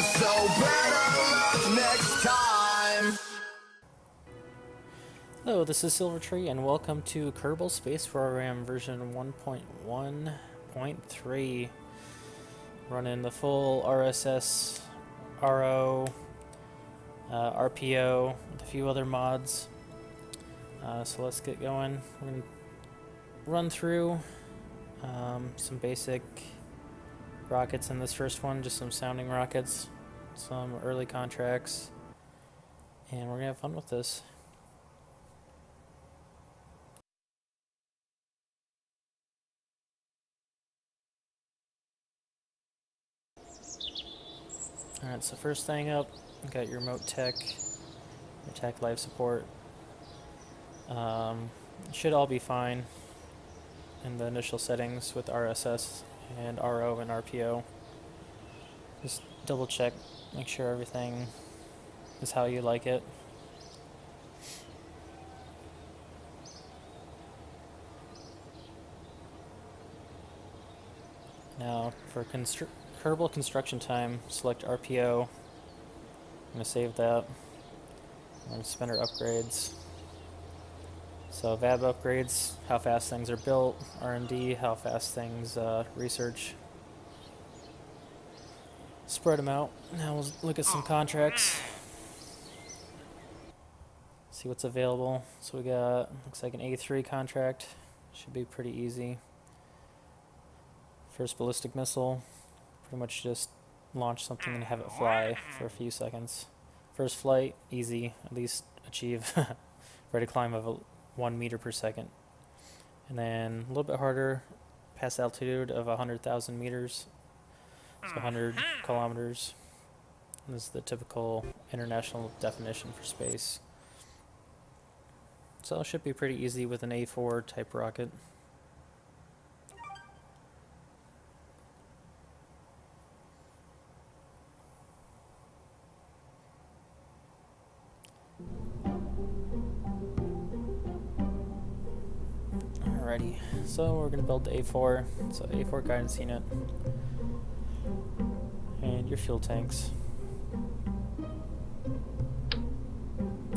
so better luck next time. Hello, this is Silvertree, and welcome to Kerbal Space Program version 1.1.3. Running the full RSS, RO, RPO, with a few other mods. So let's get going. We're going to run through some basic rockets in this first one, just some sounding rockets, some early contracts, and we're going to have fun with this. Alright, so first thing up, you got your remote tech, your tech life support. It should all be fine in the initial settings with RSS and RO and RPO. Just double check, make sure everything is how you like it. Now for Kerbal construction time, select RPO. I'm going to save that. I'm going to spinner upgrades. So VAB upgrades, how fast things are built. R&D, how fast things research. Spread them out. Now we'll look at some contracts. See what's available. So we got, looks like an A3 contract. Should be pretty easy. First ballistic missile. Pretty much just launch something and have it fly for a few seconds. First flight, easy, at least achieve rate of climb of 1 meter per second. And then a little bit harder, pass altitude of 100,000 meters, so 100 kilometers. And this is the typical international definition for space. So it should be pretty easy with an A4 type rocket. Alrighty, so we're going to build the A4, so A4 guidance unit, and your fuel tanks.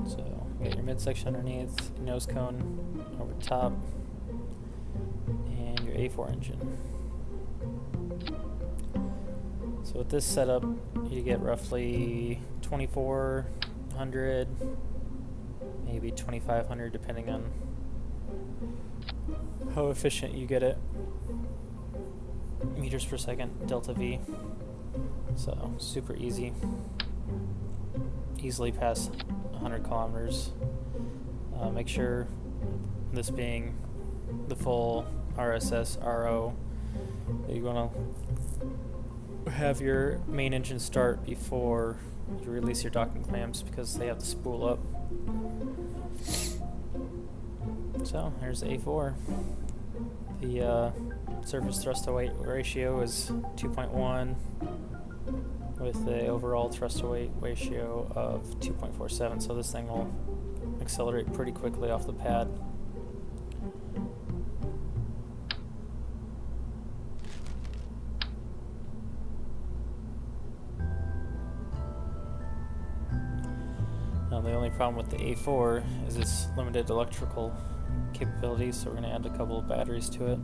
So you got your midsection underneath, your nose cone over top, and your A4 engine. So with this setup, you get roughly 2,400, maybe 2,500 depending on how efficient you get it. Meters per second, delta V. So super easy. Easily pass 100 kilometers. Make sure, this being the full RSS RO, that you want to have your main engine start before you release your docking clamps because they have to spool up. So here's the A4. The surface thrust to weight ratio is 2.1 with the overall thrust to weight ratio of 2.47, so this thing will accelerate pretty quickly off the pad. Now the only problem with the A4 is its limited electrical capabilities, so we're going to add a couple of batteries to it.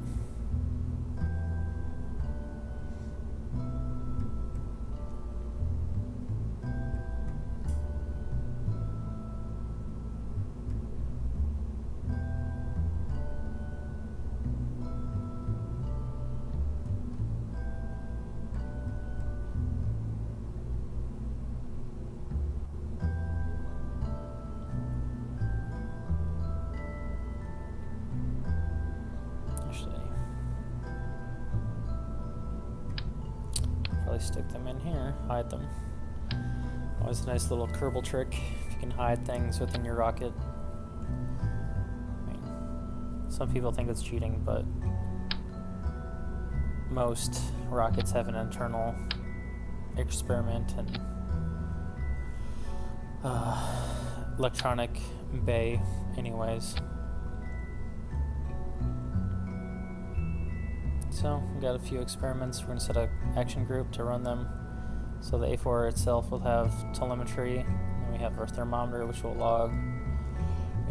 Stick them in here, hide them. Always a nice little Kerbal trick if you can hide things within your rocket. I mean, some people think it's cheating, but most rockets have an internal experiment and electronic bay anyways. So we got a few experiments. We're going to set an action group to run them. So the A4 itself will have telemetry, and we have our thermometer, which will log,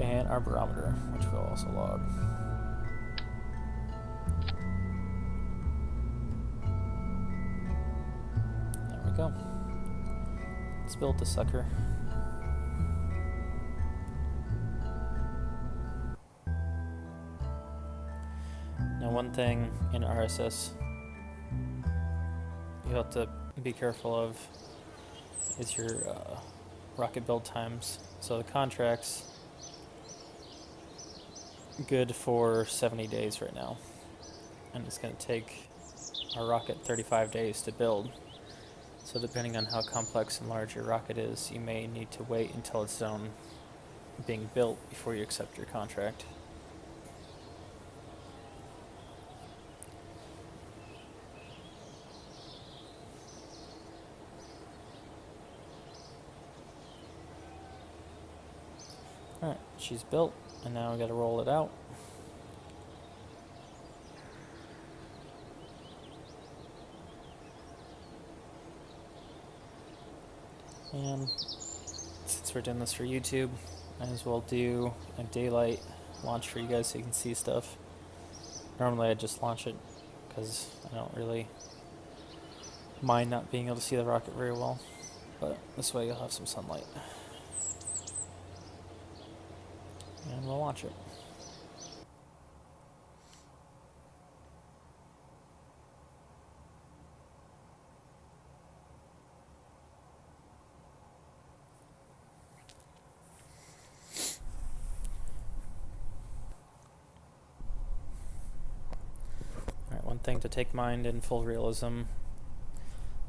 and our barometer, which will also log. There we go. Let's build the sucker. Now, one thing in RSS you have to be careful of is your rocket build times. So the contract's good for 70 days right now, and it's going to take our rocket 35 days to build. So depending on how complex and large your rocket is, you may need to wait until it's done being built before you accept your contract. Alright, she's built, and now we gotta roll it out. And since we're doing this for YouTube, might as well do a daylight launch for you guys so you can see stuff. Normally I just launch it because I don't really mind not being able to see the rocket very well, but this way you'll have some sunlight. And we'll launch it. Alright, one thing to take in mind in full realism,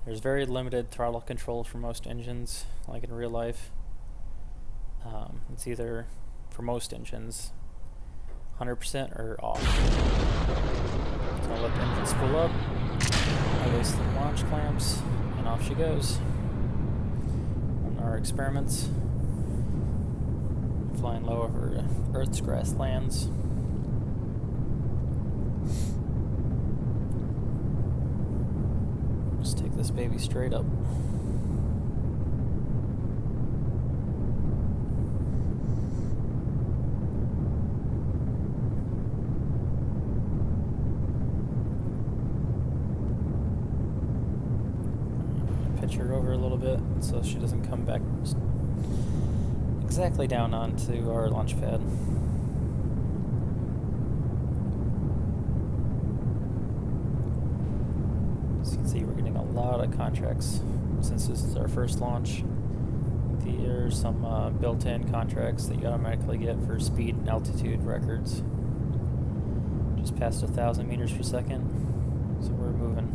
there's very limited throttle control for most engines, like in real life. It's either, for most engines, 100% or off. So I'll let the engine spool up, release the launch clamps, and off she goes. On our experiments, flying low over Earth's grasslands. Just take this baby straight up. Pitch her over a little bit so she doesn't come back exactly down onto our launch pad. As you can see, we're getting a lot of contracts since this is our first launch. There's some built-in contracts that you automatically get for speed and altitude records. Just past 1,000 meters per second, so we're moving.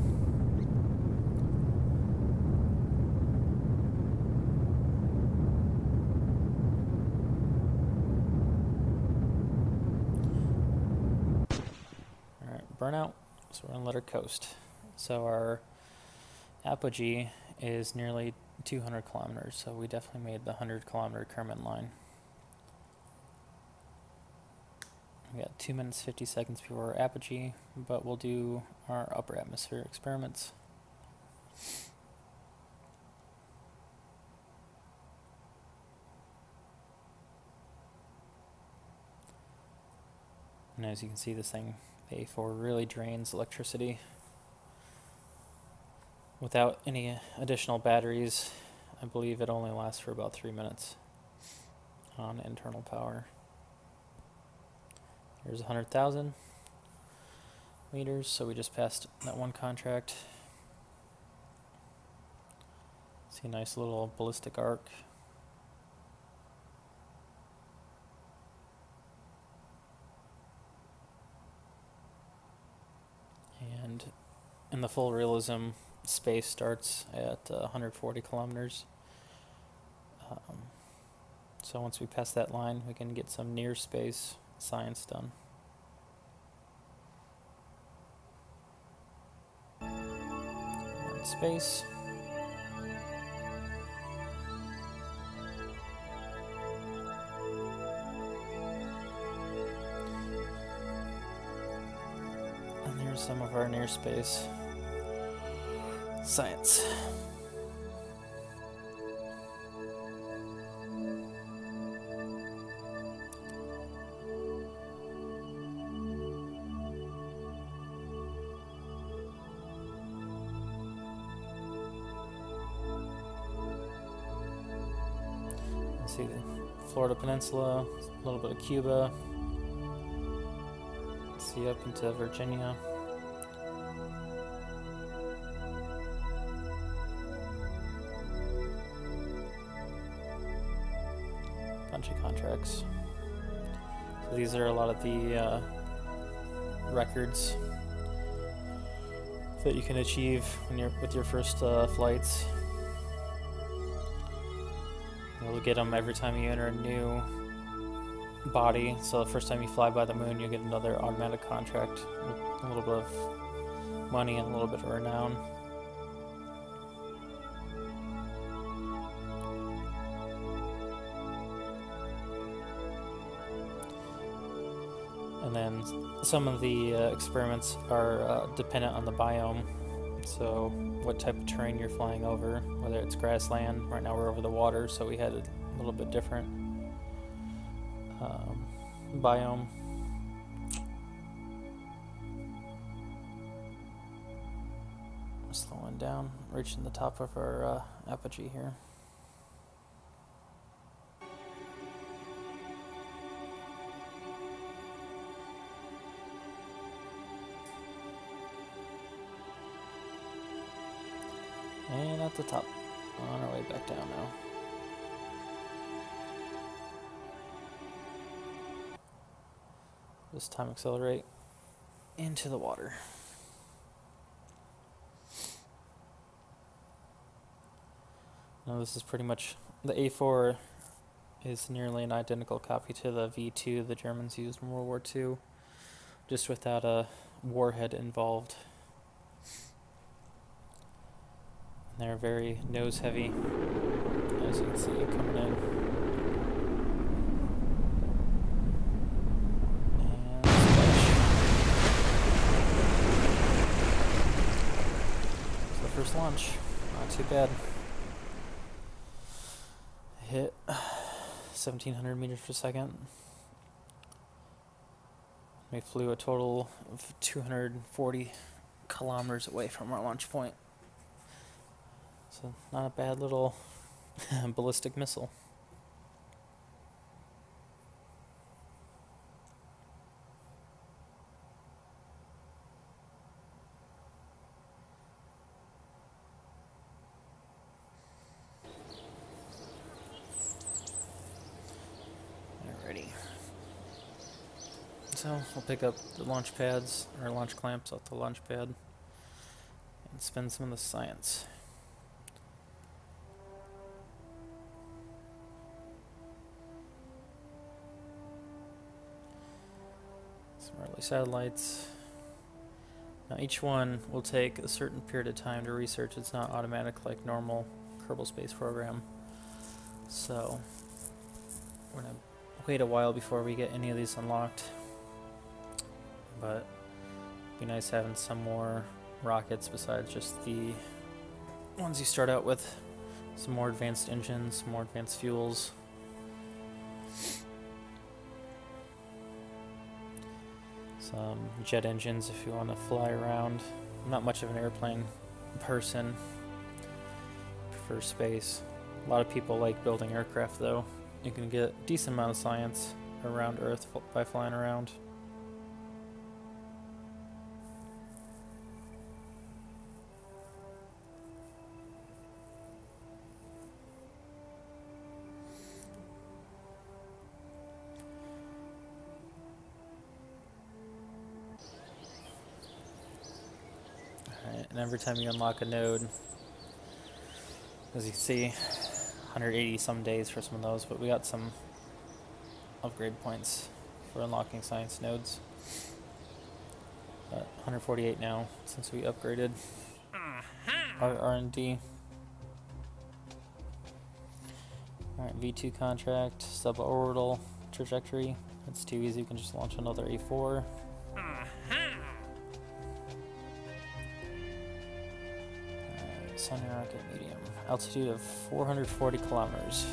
Burnout, so we're gonna let her coast. So our apogee is nearly 200 kilometers, so we definitely made the 100-kilometer Kerman line. We got 2 minutes 50 seconds before our apogee, but we'll do our upper atmosphere experiments. And as you can see, this thing, the A4, really drains electricity. Without any additional batteries, I believe it only lasts for about 3 minutes on internal power. Here's 100,000 meters, so we just passed that one contract. See a nice little ballistic arc. And in the full realism, space starts at 140 kilometers. So once we pass that line, we can get some near space science done. We're in space. And there's some of our near space science. see the Florida Peninsula, a little bit of Cuba. See up into Virginia. Bunch of contracts. So these are a lot of the records that you can achieve when you're with your first flights. You'll get them every time you enter a new body. So the first time you fly by the moon, you get another automatic contract with a little bit of money and a little bit of renown. And then some of the experiments are dependent on the biome. So what type of terrain you're flying over, whether it's grassland. Right now we're over the water, so we had a little bit different biome. Slowing down, reaching the top of our apogee here. And at the top, on our way back down now. This time accelerate into the water. Now this is pretty much, the A4 is nearly an identical copy to the V2 the Germans used in World War II, just without a warhead involved. They're very nose heavy, as you can see coming in. And splash. It's the first launch. Not too bad. Hit 1,700 meters per second. We flew a total of 240 kilometers away from our launch point. So not a bad little ballistic missile. Alrighty. So we'll pick up the launch pads, or launch clamps off the launch pad, and spin some of the science. Early satellites. Now each one will take a certain period of time to research. It's not automatic like normal Kerbal space program. So we're gonna wait a while before we get any of these unlocked. But it'd be nice having some more rockets besides just the ones you start out with. Some more advanced engines, some more advanced fuels. Some jet engines if you want to fly around. I'm not much of an airplane person. Prefer space. A lot of people like building aircraft though. You can get a decent amount of science around Earth by flying around. And every time you unlock a node, as you can see, 180 some days for some of those, but we got some upgrade points for unlocking science nodes. 148 now since we upgraded our R&D. Alright, V2 contract, suborbital trajectory. It's too easy, you can just launch another A4. Sun rocket medium. Altitude of 440 kilometers.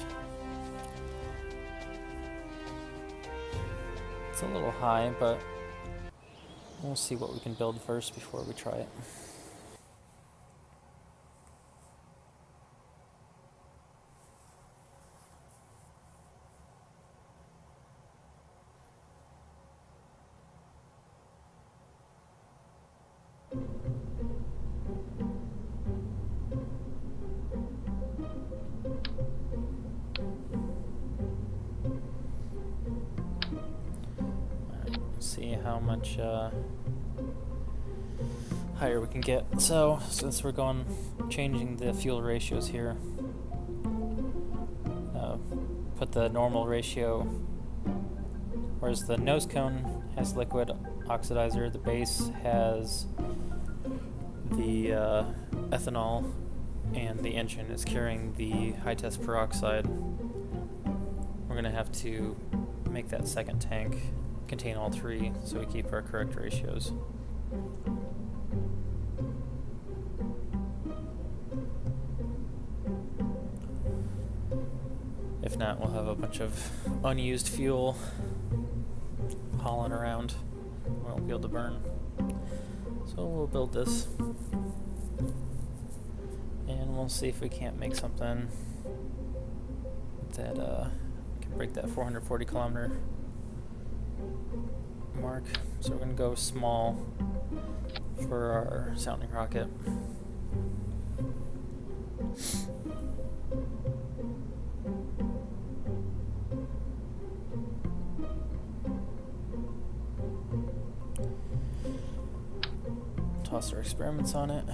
It's a little high, but we'll see what we can build first before we try it. see how much higher we can get. So since we're changing the fuel ratios here, put the normal ratio, whereas the nose cone has liquid oxidizer, the base has the ethanol, and the engine is carrying the high test peroxide. We're gonna have to make that second tank contain all three so we keep our correct ratios. If not, we'll have a bunch of unused fuel hauling around. We won't be able to burn. So we'll build this. And we'll see if we can't make something that can break that 440 kilometer mark. So we're going to go small for our sounding rocket. Toss our experiments on it.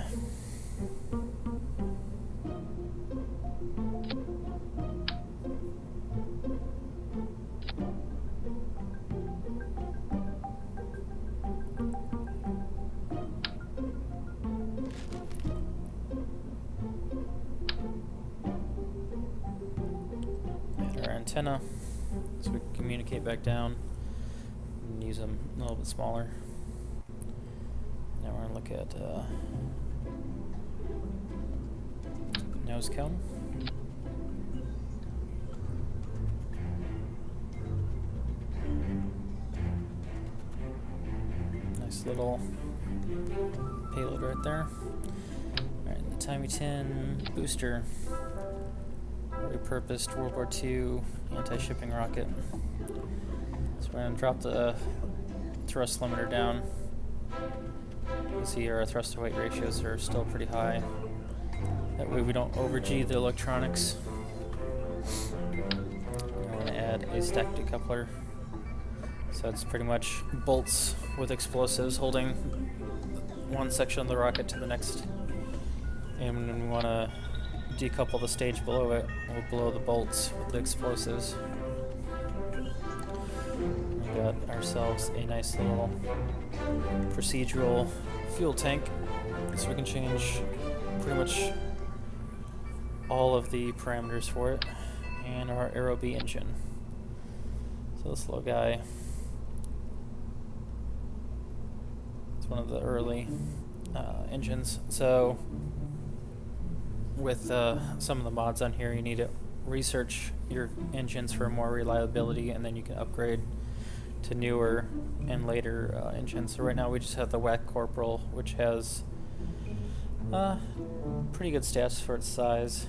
Add our antenna so we can communicate back down and use them a little bit smaller. Now we're going to look at nose cone. Nice little payload right there. Alright, the Timey Tin booster. Repurposed World War II anti-shipping rocket. So we're going to drop the thrust limiter down. You can see our thrust to weight ratios are still pretty high. That way we don't over-G the electronics. I'm going to add a stack decoupler. So it's pretty much bolts with explosives holding one section of the rocket to the next. And when we want to decouple the stage below it, we'll blow the bolts with the explosives. We got ourselves a nice little procedural fuel tank, so we can change pretty much all of the parameters for it, and our Aerobee engine. So this little guy, it's one of the early engines. So with some of the mods on here, you need to research your engines for more reliability, and then you can upgrade to newer and later engines. So right now we just have the Whack Corporal, which has pretty good stats for its size,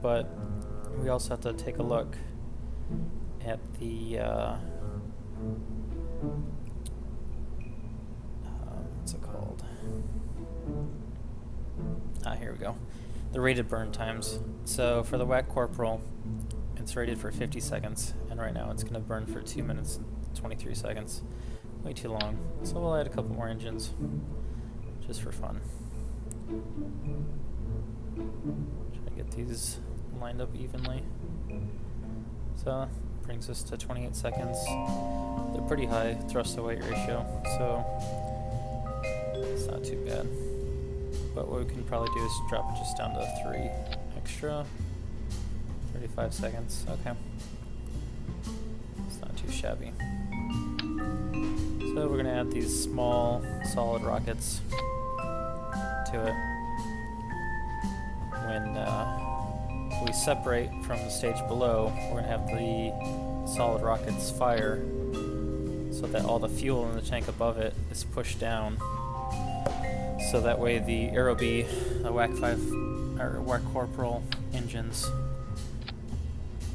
but we also have to take a look at the what's it called? Here we go. The rated burn times. So for the Whack Corporal, it's rated for 50 seconds, and right now it's going to burn for 2 minutes and 23 seconds. Way too long. So we'll add a couple more engines, just for fun. Try to get these lined up evenly. So brings us to 28 seconds. They're pretty high thrust to weight ratio, so it's not too bad. But what we can probably do is drop it just down to 3 extra. 35 seconds. Okay. It's not too shabby. So we're going to add these small solid rockets to it. When we separate from the stage below, we're going to have the solid rockets fire so that all the fuel in the tank above it is pushed down. So that way the Aerobee, the Whack 5 or Whack Corporal engines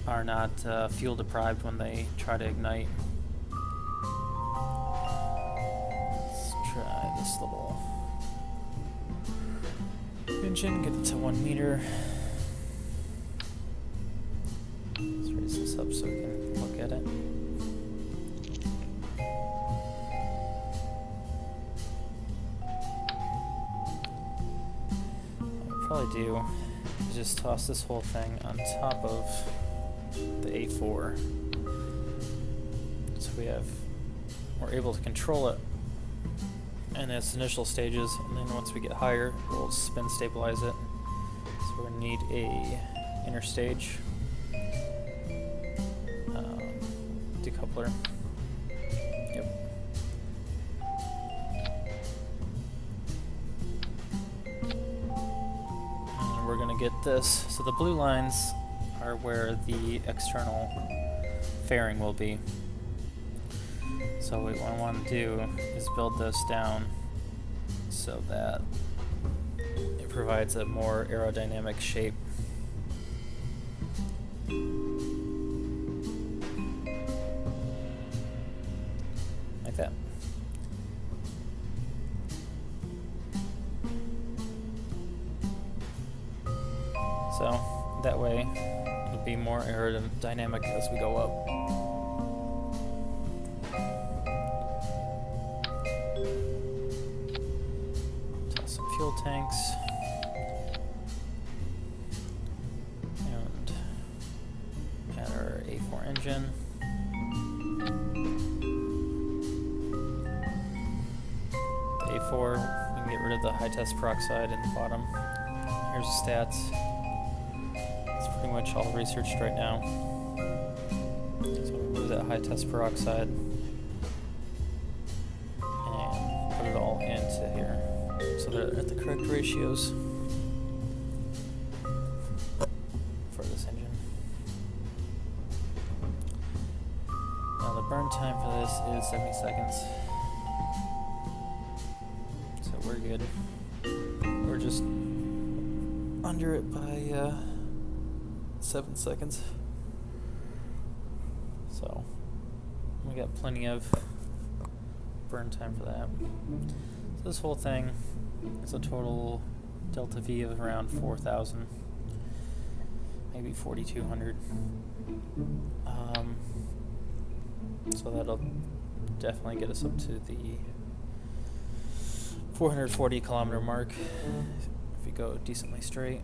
are not fuel deprived when they try to ignite. Let's try this little engine, get it to 1 meter. Let's raise this up so we can look at it. probably do is just toss this whole thing on top of the A4. So we're able to control it in its initial stages, and then once we get higher, we'll spin stabilize it. So we're gonna need a inner stage decoupler. Yep. And we're gonna get this. So the blue lines are where the external fairing will be. So what I want to do is build this down so that it provides a more aerodynamic shape. Like that. So that way it'll be more aerodynamic as we go up. Fuel tanks and add our A4 engine. The A4, we can get rid of the high test peroxide in the bottom. Here's the stats. It's pretty much all researched right now. So we'll remove that high test peroxide and put it all into here. So they're at the correct ratios for this engine. Now the burn time for this is 70 seconds. So we're good. We're just under it by 7 seconds. So we got plenty of burn time for that. So this whole thing is a total delta V of around 4,000, maybe 4,200. So that'll definitely get us up to the 440 kilometer mark if we go decently straight.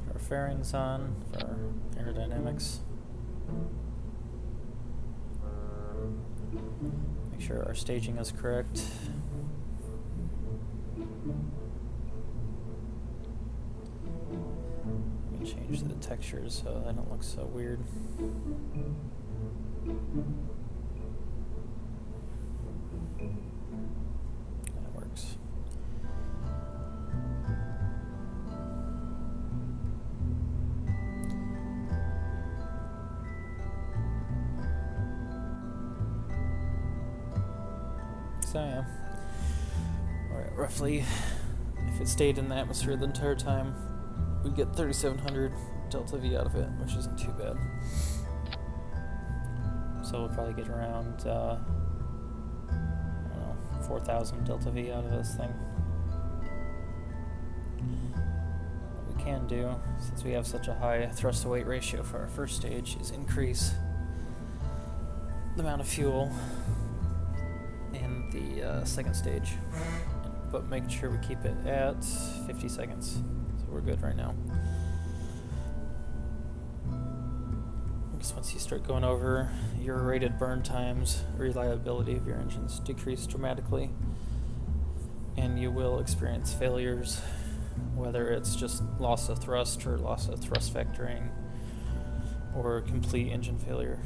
Put our fairings on for aerodynamics. Make sure our staging is correct. Let me change the textures so they don't look so weird. That works. So yeah, we're at roughly, if it stayed in the atmosphere the entire time, we'd get 3,700 delta V out of it, which isn't too bad. So we'll probably get around, I don't know, 4,000 delta V out of this thing. What we can do, since we have such a high thrust to weight ratio for our first stage, is increase the amount of fuel in the second stage, but make sure we keep it at 50 seconds. So we're good right now. Because once you start going over your rated burn times, reliability of your engines decrease dramatically, and you will experience failures, whether it's just loss of thrust or loss of thrust vectoring or complete engine failure.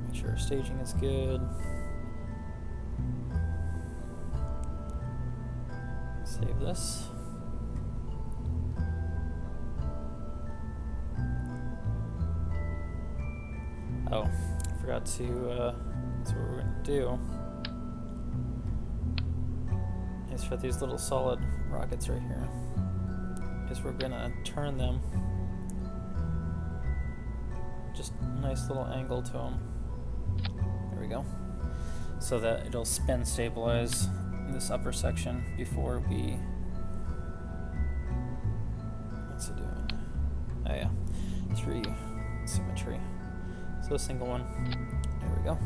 Make sure our staging is good. Save this. Oh, I forgot to, that's what we're going to do, is for these little solid rockets right here, is we're going to turn them, just a nice little angle to them, there we go, so that it'll spin stabilize this upper section before we, what's it doing, oh yeah, 3, So a single one. There we go.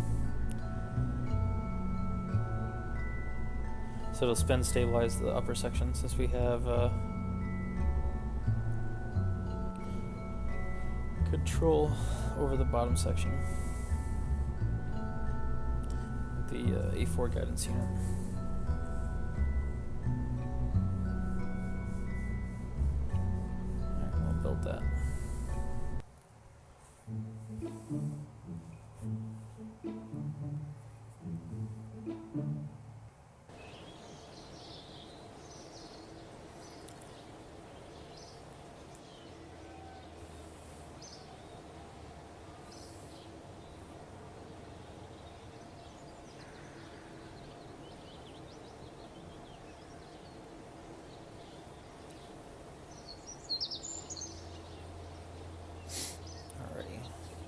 So it'll spin stabilize the upper section since we have control over the bottom section. The A4 guidance unit. Alright, we'll build that.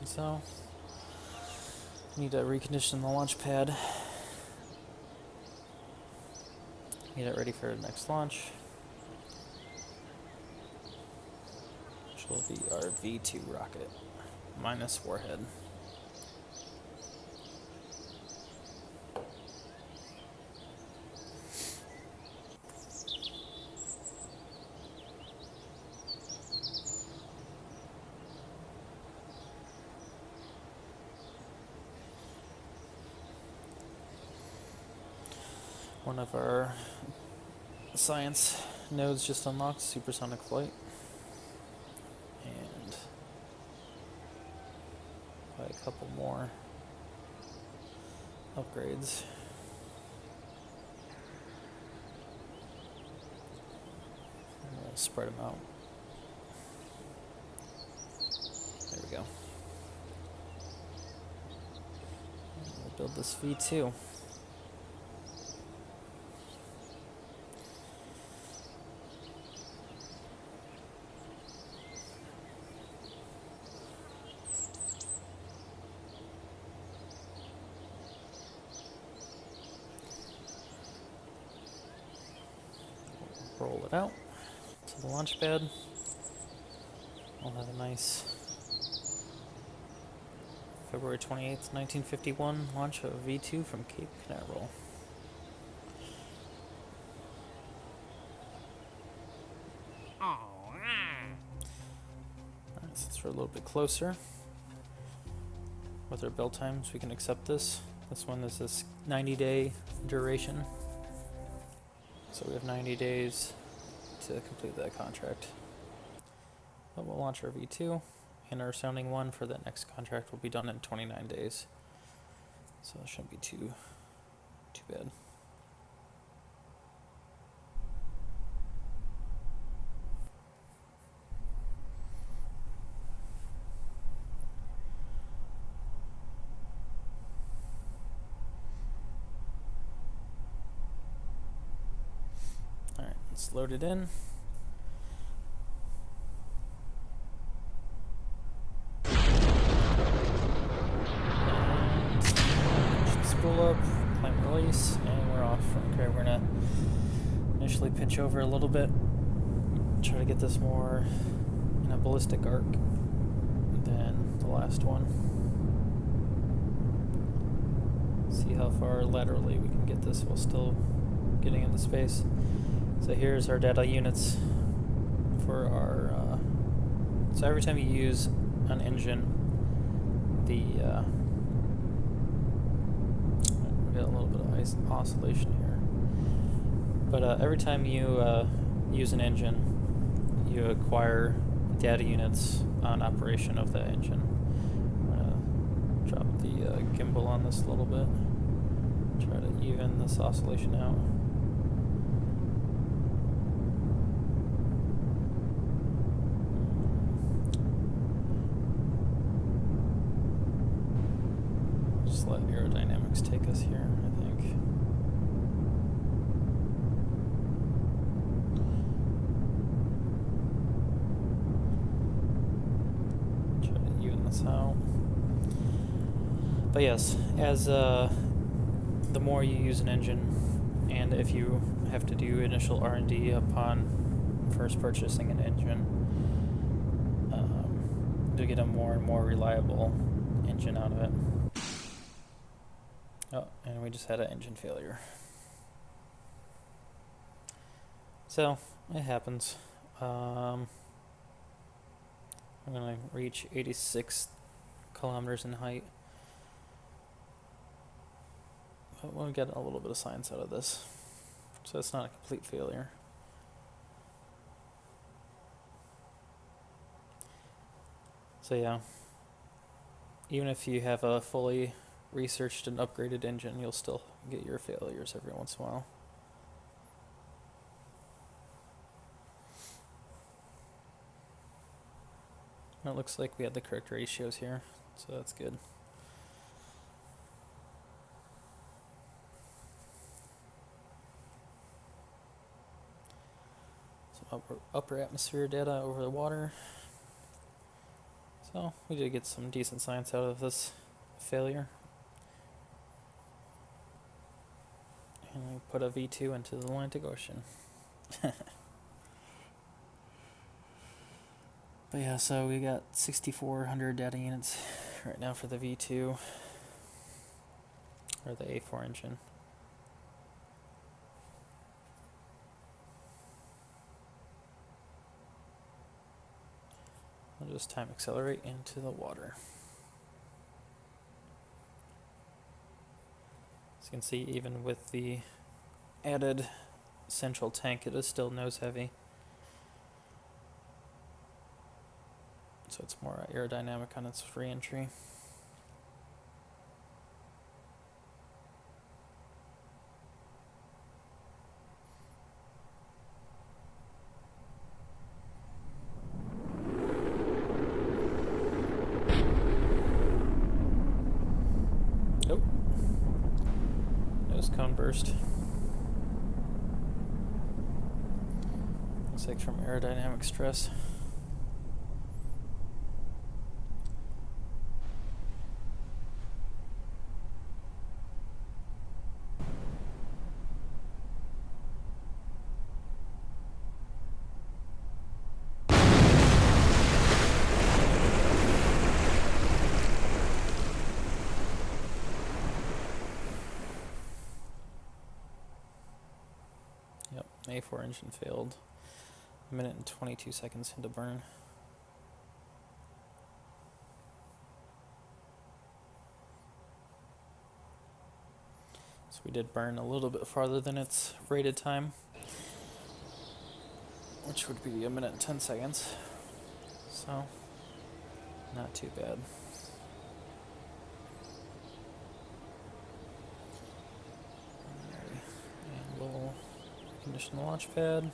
So, need to recondition the launch pad. Get it ready for the next launch, which will be our V2 rocket minus warhead. One of our science nodes just unlocked, supersonic flight, and by a couple more upgrades. And we'll spread them out. There we go. And we'll build this V2. Roll it out to the launch pad. We'll have a nice February 28th, 1951 launch of V2 from Cape Canaveral. Alright, since we're a little bit closer with our build times, we can accept this. This one is this 90-day duration. So we have 90 days to complete that contract. But we'll launch our V2, and our sounding one for that next contract will be done in 29 days. So it shouldn't be too bad. Let's load it in. And spool up, climb release, and we're off. Okay, we're gonna initially pitch over a little bit, try to get this more in a ballistic arc than the last one. See how far laterally we can get this while still getting into space. So here's our data units for our, so every time you use an engine, we got a little bit of oscillation here, but every time you use an engine, you acquire data units on operation of that engine. I'm gonna drop the gimbal on this a little bit, try to even this oscillation out. Let aerodynamics take us here, I think. Try to even this out. But yes, as the more you use an engine, and if you have to do initial R&D upon first purchasing an engine, to get a more and more reliable engine out of it. Oh, and we just had an engine failure. So, it happens. I'm going to reach 86 kilometers in height. But we'll get a little bit of science out of this. So it's not a complete failure. So yeah, even if you have a fully researched and upgraded engine, you'll still get your failures every once in a while. It looks like we had the correct ratios here, so that's good. Some upper atmosphere data over the water. So we did get some decent science out of this failure. And we put a V2 into the Atlantic Ocean. But yeah, so we got 6,400 data units right now for the V2, or the A4 engine. We'll just time accelerate into the water. As you can see, even with the added central tank, it is still nose heavy. So it's more aerodynamic on its free entry. Oh, nose cone burst. Looks like from aerodynamic stress. Yep, A4 engine failed. 1 minute and 22 seconds into burn. So we did burn a little bit farther than its rated time, which would be 1 minute and 10 seconds. So, not too bad. And we'll condition the launch pad.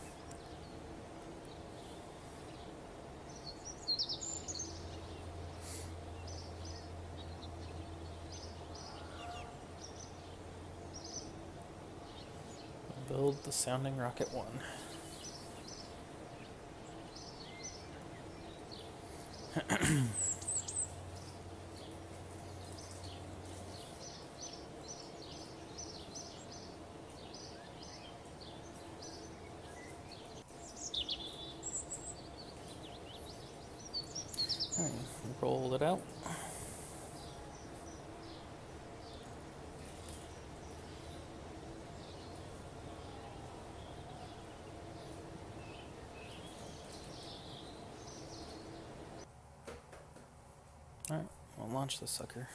Build the sounding rocket 1. Alright, roll it out. Alright, we'll launch the sucker.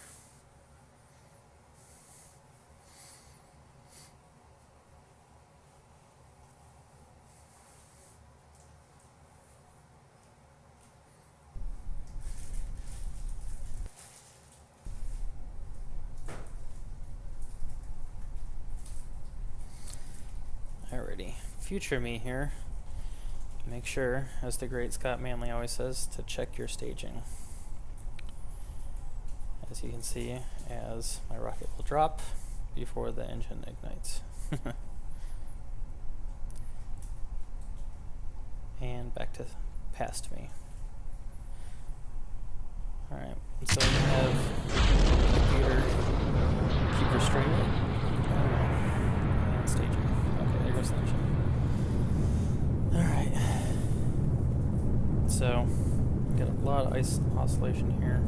Alrighty, future me here. Make sure, as the great Scott Manley always says, to check your staging. As you can see, as my rocket will drop before the engine ignites. And back to past me. Alright, so we have computer keep restraint and staging. Okay, there goes the engine. Alright. So, we got a lot of ice oscillation here.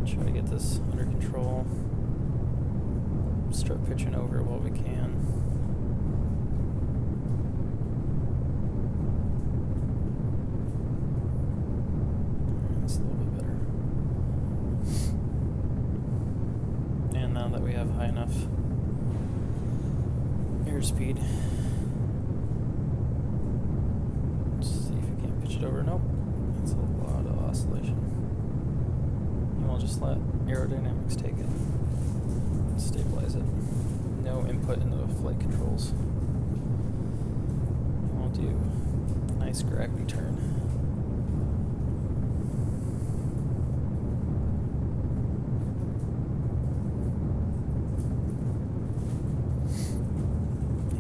Try to get this under control. Start pitching over what we can. That's a little bit better. And now that we have high enough airspeed, let's see if we can pitch it over. Nope. That's a lot of oscillation. And we'll just let aerodynamics take it. Stabilize it. No input into the flight controls. And we'll do a nice gravity turn.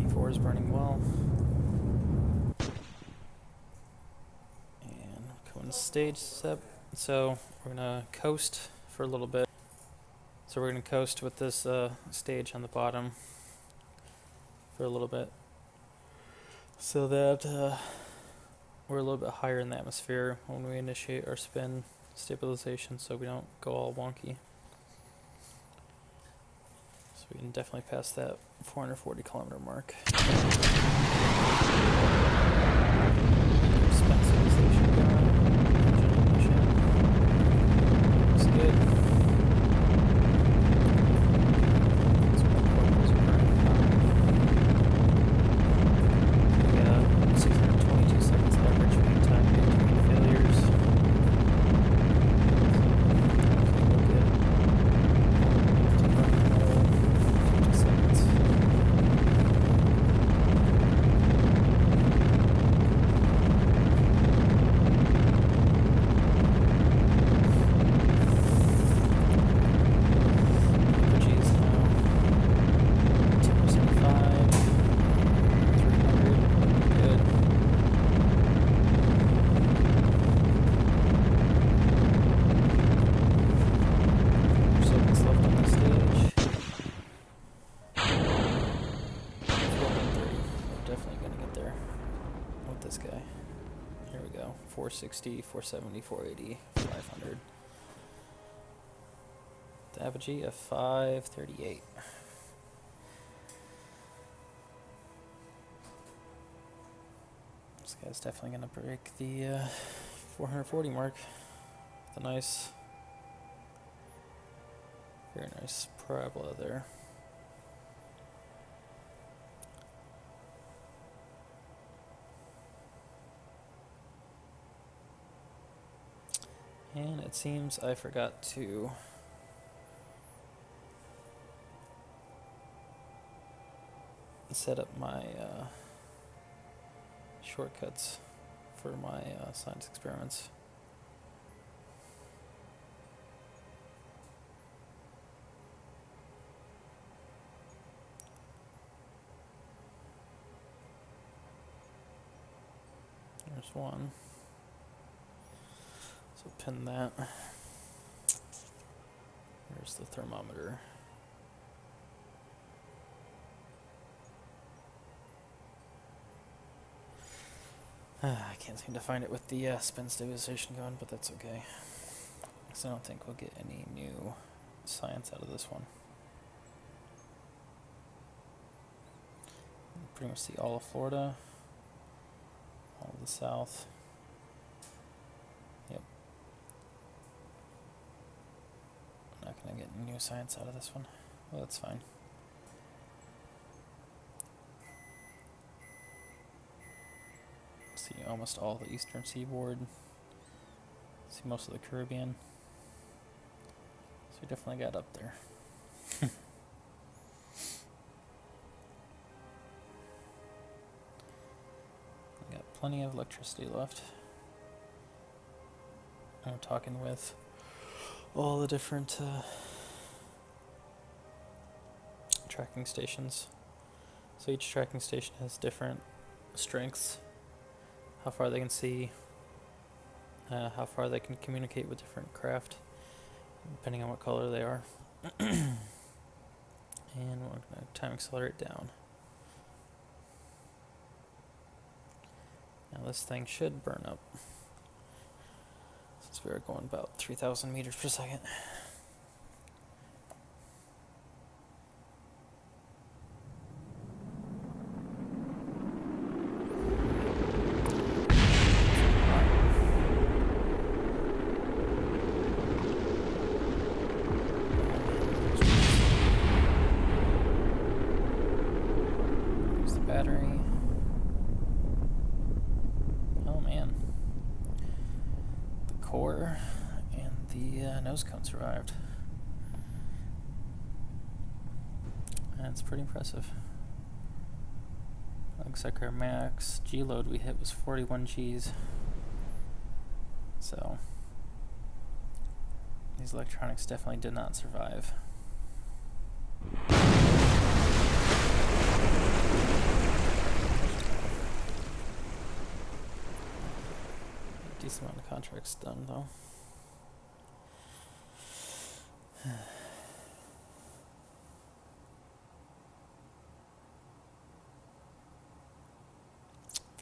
A4 is burning well. And coming to stage step. So we're gonna coast for a little bit. So we're going to coast with this stage on the bottom for a little bit so that we're a little bit higher in the atmosphere when we initiate our spin stabilization so we don't go all wonky. So we can definitely pass that 440 kilometer mark. Spin stabilization going. Engine ignition. Looks good. This guy. Here we go. 460, 470, 480, 500. The apogee of 538. This guy's definitely going to break the 440 mark. With a nice, very nice parabola there. And it seems I forgot to set up my shortcuts for my science experiments. There's one. So pin that. There's the thermometer. I can't seem to find it with the spin stabilization going, but that's okay. So I don't think we'll get any new science out of this one. Pretty much see all of Florida, all of the South. Yep. I'm not going to get any new science out of this one. Well, that's fine. See almost all the eastern seaboard. See most of the Caribbean. So we definitely got up there. We got plenty of electricity left. I'm talking with all the different tracking stations. So each tracking station has different strengths. How far they can see, how far they can communicate with different craft, depending on what color they are. And we're going to time accelerate down. Now this thing should burn up, since we are going about 3,000 meters per second. battery. Oh man. The core and the nose cone survived. That's pretty impressive. Looks like our max G load we hit was 41 Gs. So these electronics definitely did not survive. Decent amount of contracts done though.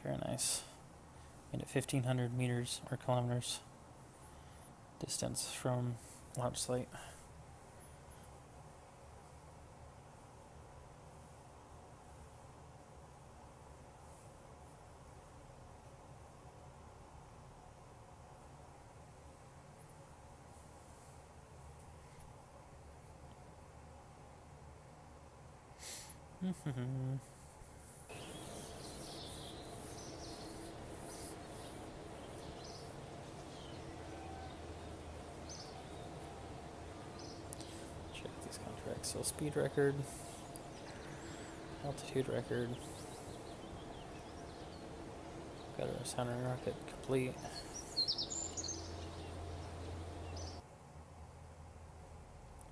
Very nice. Made it 1,500 meters or kilometers distance from launch site. Check these contracts. So speed record, altitude record. Got our sounding rocket complete.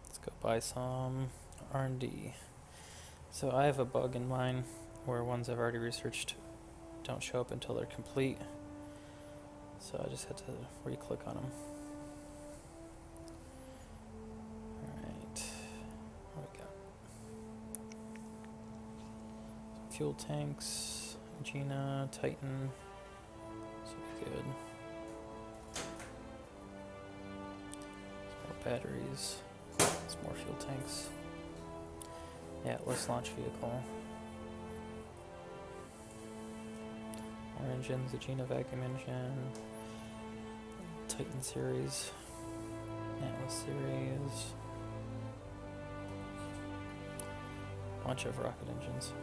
Let's go buy some R&D. So I have a bug in mine where ones I've already researched don't show up until they're complete. So I just had to re-click on them. Alright, what we got? Some fuel tanks, Gina, Titan. This will be good. Some more batteries, some more fuel tanks. Yeah, let's launch vehicle. More engines, the Gina vacuum engine, Titan series, Atlas series, bunch of rocket engines.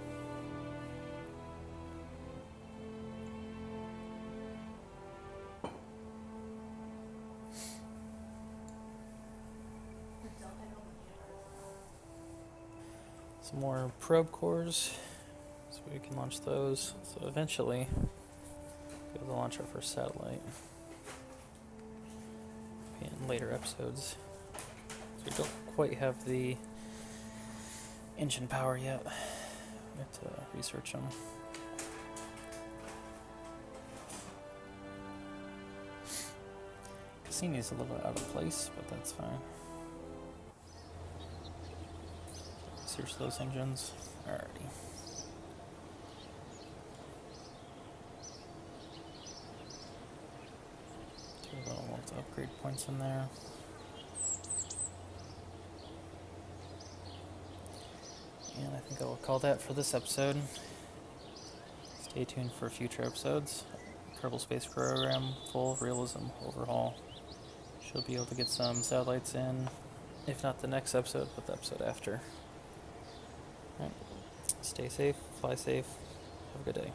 Some more probe cores, so we can launch those. So eventually, be able to launch our first satellite in later episodes. So we don't quite have the engine power yet. We have to research them. Cassini's a little out of place, but that's fine. Search those engines. Alrighty. Do a little more with upgrade points in there. And I think I will call that for this episode. Stay tuned for future episodes. Kerbal Space Program Full Realism Overhaul. Should be able to get some satellites in, if not the next episode, but the episode after. Alright, stay safe, fly safe, have a good day.